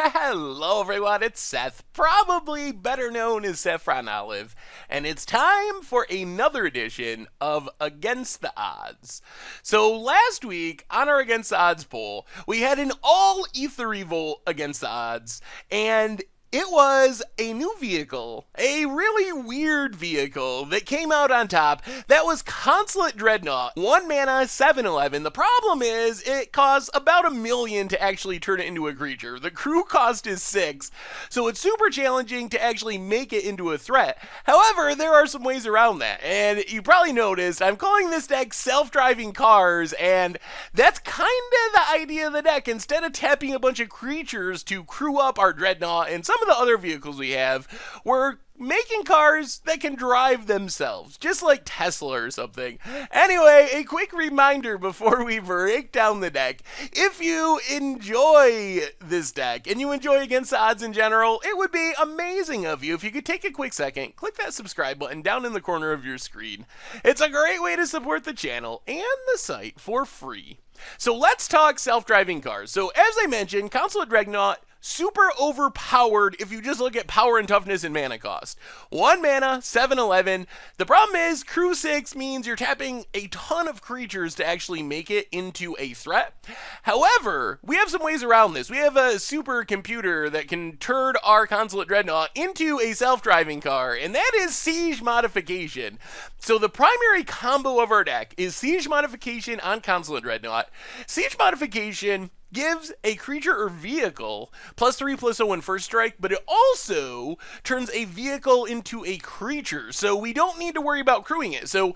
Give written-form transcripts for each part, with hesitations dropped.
Hello everyone, it's Seth, probably better known as Saffron Olive, and it's time for another edition of Against the Odds. So last week, on our Against the Odds poll, we had an all Aether Revolt Against the Odds, and it was a new vehicle, a really weird vehicle that came out on top. That was Consulate Dreadnought, 1 mana, 7/11. The problem is it costs about $1 million to actually turn it into a creature. The crew cost is 6, so it's super challenging to actually make it into a threat. However, there are some ways around that, and you probably noticed I'm calling this deck Self-Driving Cars, and that's kind of the idea of the deck. Instead of tapping a bunch of creatures to crew up our Dreadnought and some of the other vehicles we have, we're making cars that can drive themselves, just like Tesla or something. Anyway, a quick reminder before we break down the deck. If you enjoy this deck and you enjoy Against the Odds in general, it would be amazing of you if you could take a quick second, click that subscribe button down in the corner of your screen. It's a great way to support the channel and the site for free. So let's talk self-driving cars. So as I mentioned, Consulate Dreadnought, super overpowered if you just look at power and toughness and mana cost. 1 mana, 7/11. The problem is crew 6 means you're tapping a ton of creatures to actually make it into a threat. However, we have some ways around this. We have a super computer that can turn our Consulate Dreadnought into a self-driving car, and that is Siege Modification. So the primary combo of our deck is Siege Modification on Consulate Dreadnought. Siege Modification gives a creature or vehicle +3/+0 first strike, but it also turns a vehicle into a creature, so we don't need to worry about crewing it. So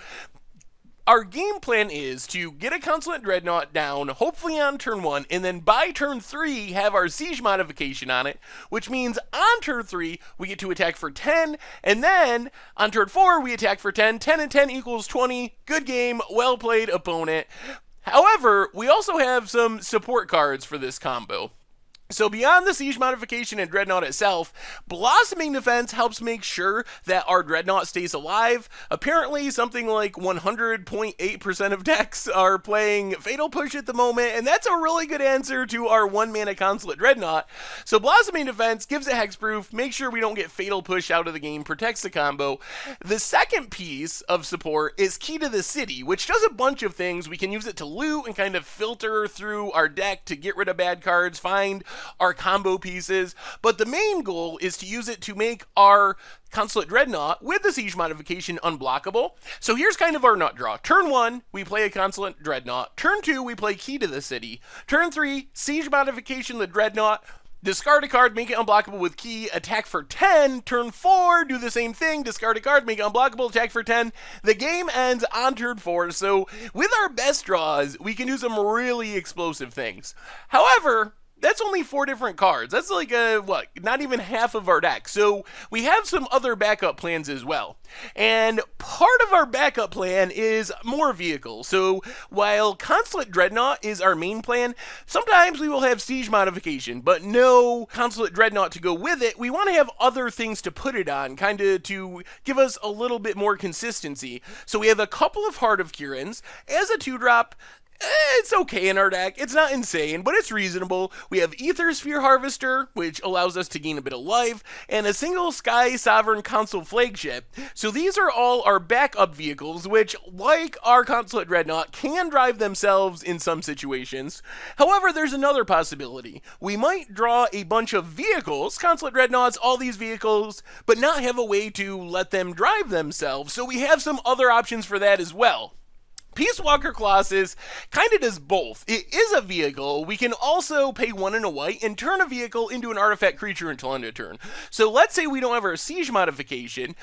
our game plan is to get a Consulate Dreadnought down, hopefully on turn 1, and then by turn 3 have our Siege Modification on it, which means on turn 3 we get to attack for 10, and then on turn 4 we attack for 10. 10 and 10 equals 20. Good game, well played, opponent. However, we also have some support cards for this combo. So beyond the Siege Modification and Dreadnought itself, Blossoming Defense helps make sure that our Dreadnought stays alive. Apparently, something like 100.8% of decks are playing Fatal Push at the moment, and that's a really good answer to our 1 mana Consulate Dreadnought. So Blossoming Defense gives it hexproof, makes sure we don't get Fatal Push out of the game, protects the combo. The second piece of support is Key to the City, which does a bunch of things. We can use it to loot and kind of filter through our deck to get rid of bad cards, find our combo pieces, but the main goal is to use it to make our Consulate Dreadnought with the Siege Modification unblockable. So here's kind of our nut draw. Turn 1, we play a Consulate Dreadnought. Turn 2, we play Key to the City. Turn 3, Siege Modification the Dreadnought. Discard a card, make it unblockable with Key, attack for 10. Turn 4, do the same thing, discard a card, make it unblockable, attack for 10. The game ends on turn 4, so with our best draws, we can do some really explosive things. However, that's only 4 different cards. That's like not even half of our deck. So we have some other backup plans as well. And part of our backup plan is more vehicles. So while Consulate Dreadnought is our main plan, sometimes we will have Siege Modification, but no Consulate Dreadnought to go with it. We want to have other things to put it on, kind of to give us a little bit more consistency. So we have a couple of Heart of Kirans as a 2-drop. It's okay in our deck. It's not insane, but it's reasonable. We have Aether Sphere Harvester, which allows us to gain a bit of life, and a single Sky Sovereign Consul Flagship. So these are all our backup vehicles, which, like our Consulate Dreadnought, can drive themselves in some situations. However, there's another possibility. We might draw a bunch of vehicles, Consulate Dreadnoughts, all these vehicles, but not have a way to let them drive themselves. So we have some other options for that as well. Peace Walker Colossus kind of does both. It is a vehicle. We can also pay 1 and a white and turn a vehicle into an artifact creature until end of turn. So let's say we don't have our Siege Modification.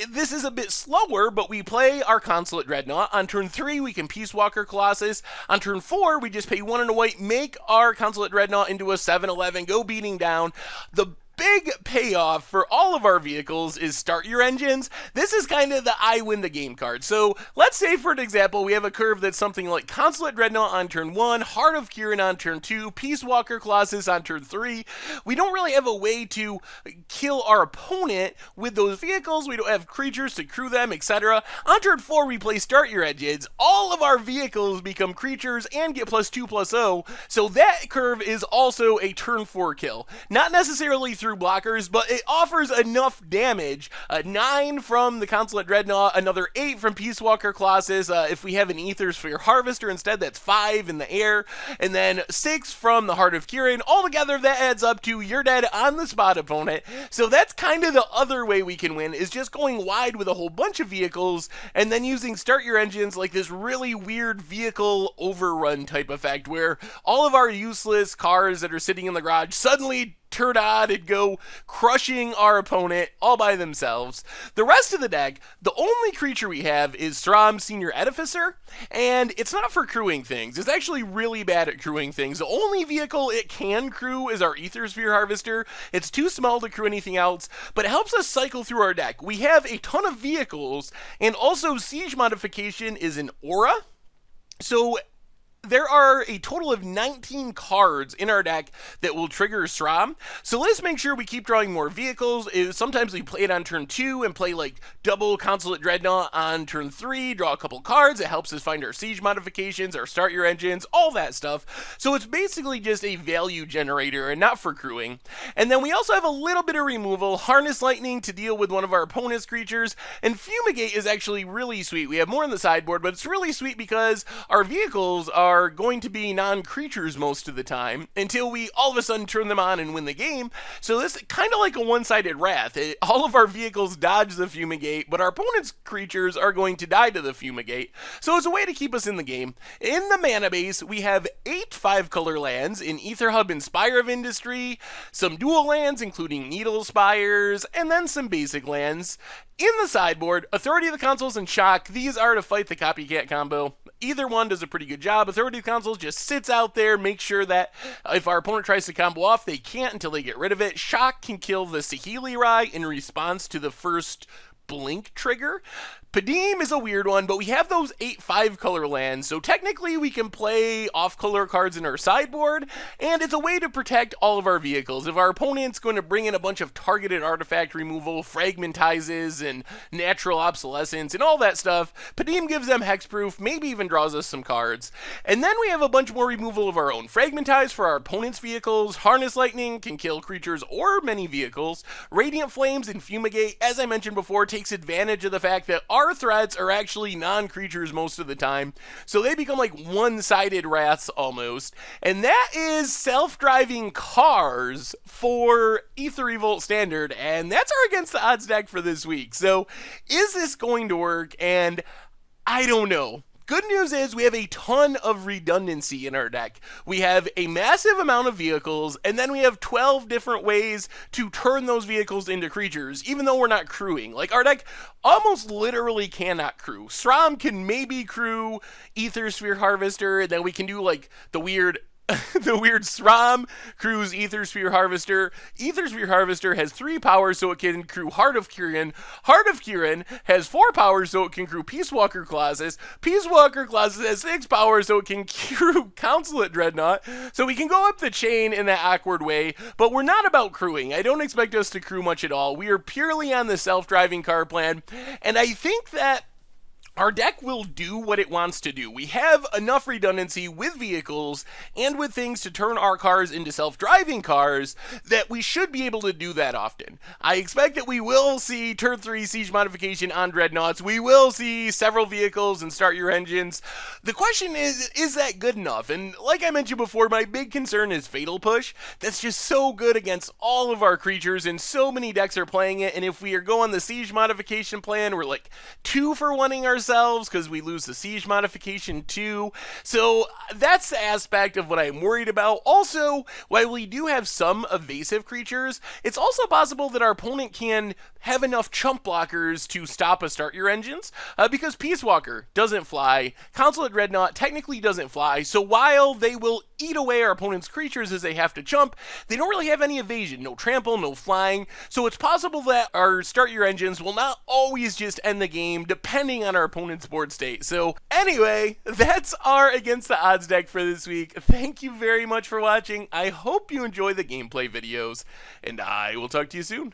This is a bit slower, but we play our Consulate Dreadnought. On turn 3, we can Peace Walker Colossus. On turn 4, we just pay 1 and a white, make our Consulate Dreadnought into a 7/11, go beating down. The big payoff for all of our vehicles is start your engines. This is kind of the I win the game card. So let's say, for an example, we have a curve that's something like Consulate Dreadnought on turn 1, Heart of Kirin on turn 2, Peace Walker Colossus on turn 3. We don't really have a way to kill our opponent with those vehicles. We don't have creatures to crew them, etc. On turn 4, we play Start Your Engines. All of our vehicles become creatures and get +2/+0, so that curve is also a turn 4 kill. Not necessarily through blockers, but it offers enough damage. 9 from the Consulate Dreadnought, another 8 from Peace Walker Colossus. If we have an Aether Sphere Harvester instead, that's 5 in the air, and then 6 from the Heart of Kirin. Altogether, that adds up to you're dead on the spot, opponent. So that's kind of the other way we can win, is just going wide with a whole bunch of vehicles and then using Start Your Engines like this really weird vehicle overrun type effect where all of our useless cars that are sitting in the garage suddenly turn on and go crushing our opponent all by themselves. The rest of the deck, the only creature we have is Throm, Senior Edificer, and it's not for crewing things. It's actually really bad at crewing things. The only vehicle it can crew is our Aether Sphere Harvester. It's too small to crew anything else, but it helps us cycle through our deck. We have a ton of vehicles, and also Siege Modification is an aura. So there are a total of 19 cards in our deck that will trigger Throm. So let's make sure we keep drawing more vehicles. Sometimes we play it on turn 2 and play like double Consulate Dreadnought on turn 3, draw a couple cards. It helps us find our siege modifications, our Start Your Engines, all that stuff. So it's basically just a value generator and not for crewing. And then we also have a little bit of removal, Harness Lightning to deal with one of our opponent's creatures, and Fumigate is actually really sweet. We have more in the sideboard, but it's really sweet because our vehicles are going to be non-creatures most of the time until we all of a sudden turn them on and win the game. So this is kind of like a one-sided wrath. All of our vehicles dodge the Fumigate, but our opponent's creatures are going to die to the Fumigate. So it's a way to keep us in the game. In the mana base, we have 8 5-color lands in Aether Hub and Spire of Industry, some dual lands including Needle Spires, and then some basic lands. In the sideboard, Authority of the Consuls and Shock, these are to fight the copycat combo. Either one does a pretty good job. Authority of the Consuls just sits out there, makes sure that if our opponent tries to combo off, they can't until they get rid of it. Shock can kill the Saheeli Rai in response to the first blink trigger. Padim is a weird one, but we have those 8 5-color lands, so technically we can play off-color cards in our sideboard, and it's a way to protect all of our vehicles. If our opponent's going to bring in a bunch of targeted artifact removal, fragmentizes, and natural obsolescence, and all that stuff, Padim gives them hexproof, maybe even draws us some cards. And then we have a bunch more removal of our own. Fragmentize for our opponent's vehicles, Harness Lightning can kill creatures or many vehicles, Radiant Flames and Fumigate, as I mentioned before, takes advantage of the fact that our threats are actually non-creatures most of the time, so they become like one-sided wraths almost. And that is self-driving cars for Aether Revolt Standard, and that's our Against the Odds deck for this week. So is this going to work? And I don't know. Good news is we have a ton of redundancy in our deck. We have a massive amount of vehicles, and then we have 12 different ways to turn those vehicles into creatures, even though we're not crewing. Like, our deck almost literally cannot crew. Throm can maybe crew Aether Sphere Harvester, and then we can do, like, the weird Throm crews Aether Sphere Harvester. Aether Sphere Harvester has 3 powers, so it can crew Heart of Kirin. Heart of Kirin has 4 powers, so it can crew Peace Walker Colossus. Peace Walker Colossus has 6 powers, so it can crew Consulate Dreadnought. So we can go up the chain in that awkward way, but we're not about crewing. I don't expect us to crew much at all. We are purely on the self-driving card plan, and I think that our deck will do what it wants to do. We have enough redundancy with vehicles and with things to turn our cars into self-driving cars that we should be able to do that often. I expect that we will see turn 3 siege modification on Dreadnoughts. We will see several vehicles and Start Your Engines. The question is that good enough? And like I mentioned before, my big concern is Fatal Push. That's just so good against all of our creatures, and so many decks are playing it, and if we are going the siege modification plan, we're like 2 for 1ing our ourselves because we lose the siege modification too. So that's the aspect of what I'm worried about. Also, while we do have some evasive creatures, it's also possible that our opponent can have enough chump blockers to stop a start your engines, because Peace Walker doesn't fly, Consulate Dreadnought technically doesn't fly, so while they will eat away our opponent's creatures as they have to chump, they don't really have any evasion, no trample, no flying, so it's possible that our start your engines will not always just end the game depending on our opponent's board state. So anyway, that's our Against the Odds deck for this week. Thank you very much for watching. I hope you enjoy the gameplay videos, and I will talk to you soon.